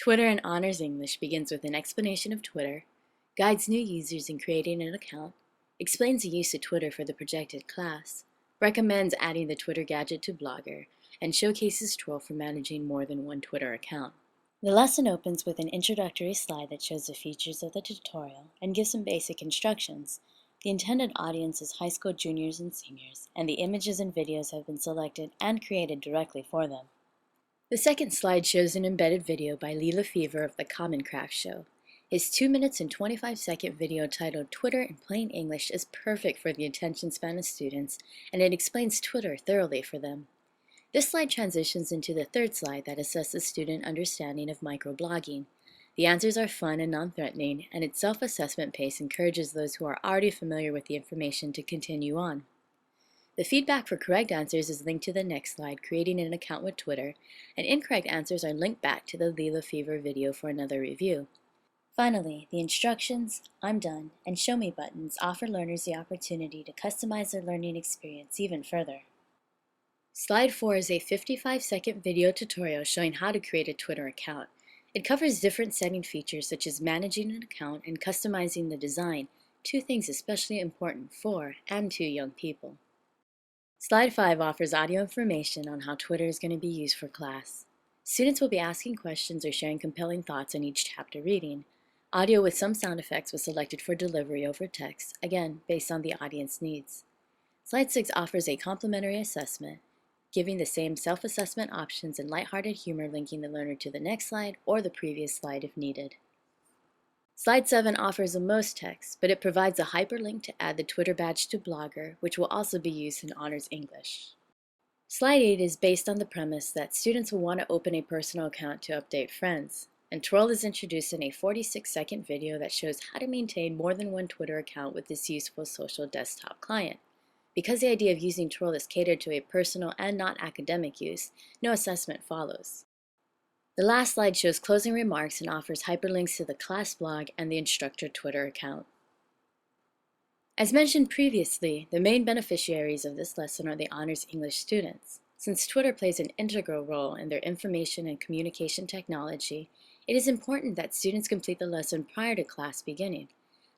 Twitter in Honors English begins with an explanation of Twitter, guides new users in creating an account, explains the use of Twitter for the projected class, recommends adding the Twitter gadget to Blogger, and showcases Twirl for managing more than one Twitter account. The lesson opens with an introductory slide that shows the features of the tutorial and gives some basic instructions. The intended audience is high school juniors and seniors, and the images and videos have been selected and created directly for them. The second slide shows an embedded video by Lee Lefevre of the Common Craft Show. His 2 minutes and 25-second video titled Twitter in Plain English is perfect for the attention span of students, and it explains Twitter thoroughly for them. This slide transitions into the third slide that assesses student understanding of microblogging. The answers are fun and non-threatening, and its self-assessment pace encourages those who are already familiar with the information to continue on. The feedback for correct answers is linked to the next slide, creating an account with Twitter, and incorrect answers are linked back to the Lee Lefevre video for another review. Finally, the instructions, I'm done, and show me buttons offer learners the opportunity to customize their learning experience even further. Slide 4 is a 55-second video tutorial showing how to create a Twitter account. It covers different setting features such as managing an account and customizing the design, two things especially important for and to young people. Slide 5 offers audio information on how Twitter is going to be used for class. Students will be asking questions or sharing compelling thoughts on each chapter reading. Audio with some sound effects was selected for delivery over text, again based on the audience needs. Slide 6 offers a complimentary assessment, giving the same self-assessment options and lighthearted humor linking the learner to the next slide or the previous slide if needed. Slide 7 offers the most text, but it provides a hyperlink to add the Twitter badge to Blogger, which will also be used in Honors English. Slide 8 is based on the premise that students will want to open a personal account to update friends, and Twirl is introduced in a 46-second video that shows how to maintain more than one Twitter account with this useful social desktop client. Because the idea of using Twirl is catered to a personal and not academic use, no assessment follows. The last slide shows closing remarks and offers hyperlinks to the class blog and the instructor Twitter account. As mentioned previously, the main beneficiaries of this lesson are the Honors English students. Since Twitter plays an integral role in their information and communication technology, it is important that students complete the lesson prior to class beginning.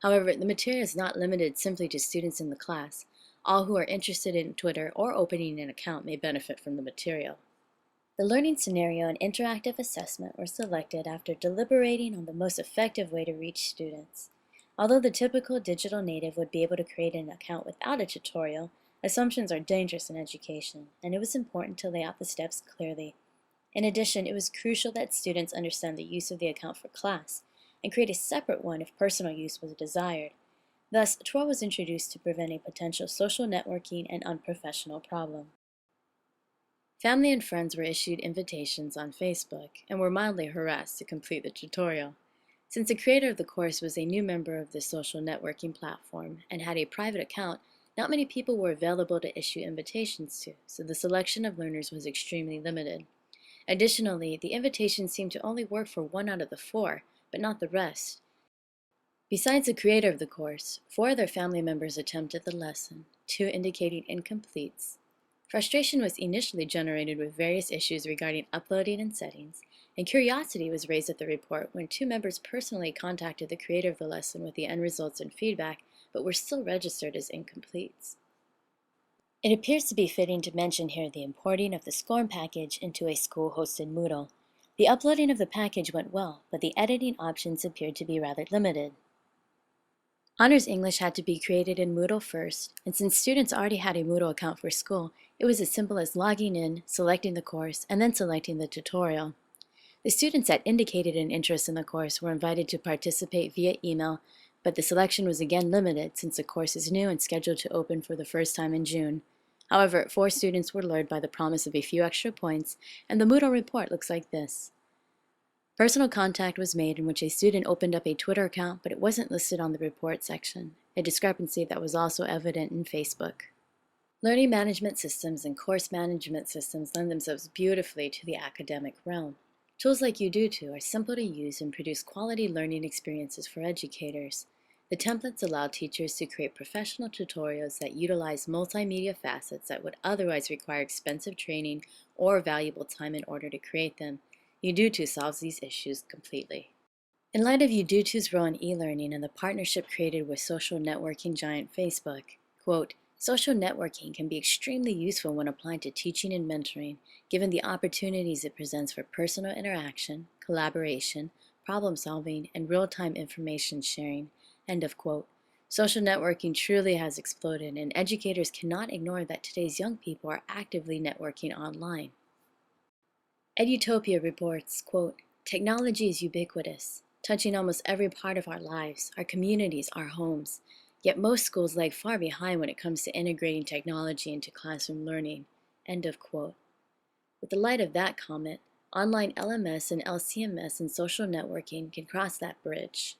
However, the material is not limited simply to students in the class. All who are interested in Twitter or opening an account may benefit from the material. The learning scenario and interactive assessment were selected after deliberating on the most effective way to reach students. Although the typical digital native would be able to create an account without a tutorial, assumptions are dangerous in education, and it was important to lay out the steps clearly. In addition, it was crucial that students understand the use of the account for class, and create a separate one if personal use was desired. Thus, Twirl was introduced to prevent a potential social networking and unprofessional problem. Family and friends were issued invitations on Facebook and were mildly harassed to complete the tutorial. Since the creator of the course was a new member of the social networking platform and had a private account, not many people were available to issue invitations to, so the selection of learners was extremely limited. Additionally, the invitations seemed to only work for 1 out of the 4, but not the rest. Besides the creator of the course, 4 other family members attempted the lesson, 2 indicating incompletes. Frustration was initially generated with various issues regarding uploading and settings, and curiosity was raised at the report when 2 members personally contacted the creator of the lesson with the end results and feedback, but were still registered as incompletes. It appears to be fitting to mention here the importing of the SCORM package into a school-hosted Moodle. The uploading of the package went well, but the editing options appeared to be rather limited. Honors English had to be created in Moodle first, and since students already had a Moodle account for school, it was as simple as logging in, selecting the course, and then selecting the tutorial. The students that indicated an interest in the course were invited to participate via email, but the selection was again limited since the course is new and scheduled to open for the first time in June. However, 4 students were lured by the promise of a few extra points, and the Moodle report looks like this. Personal contact was made in which a student opened up a Twitter account, but it wasn't listed on the report section, a discrepancy that was also evident in Facebook. Learning management systems and course management systems lend themselves beautifully to the academic realm. Tools like Udutu are simple to use and produce quality learning experiences for educators. The templates allow teachers to create professional tutorials that utilize multimedia facets that would otherwise require expensive training or valuable time in order to create them. Udutu solves these issues completely. In light of Udutu's role in e-learning and the partnership created with social networking giant Facebook, quote, social networking can be extremely useful when applied to teaching and mentoring, given the opportunities it presents for personal interaction, collaboration, problem solving, and real-time information sharing, end of quote. Social networking truly has exploded, and educators cannot ignore that today's young people are actively networking online. Edutopia reports, quote, technology is ubiquitous, touching almost every part of our lives, our communities, our homes. Yet most schools lag far behind when it comes to integrating technology into classroom learning, end of quote. With the light of that comment, online LMS and LCMS and social networking can cross that bridge.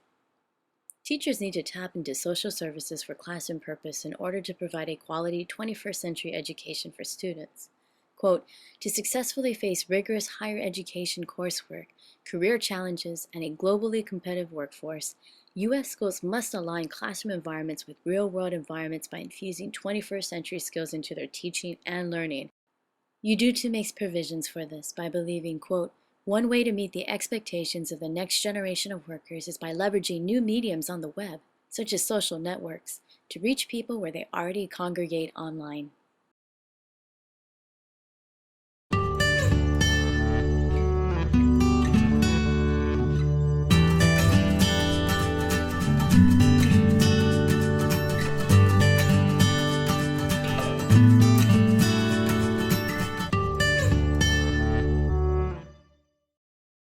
Teachers need to tap into social services for classroom purpose in order to provide a quality 21st century education for students. Quote, to successfully face rigorous higher education coursework, career challenges, and a globally competitive workforce, U.S. schools must align classroom environments with real-world environments by infusing 21st century skills into their teaching and learning. Udutu makes provisions for this by believing, quote, one way to meet the expectations of the next generation of workers is by leveraging new mediums on the web, such as social networks, to reach people where they already congregate online.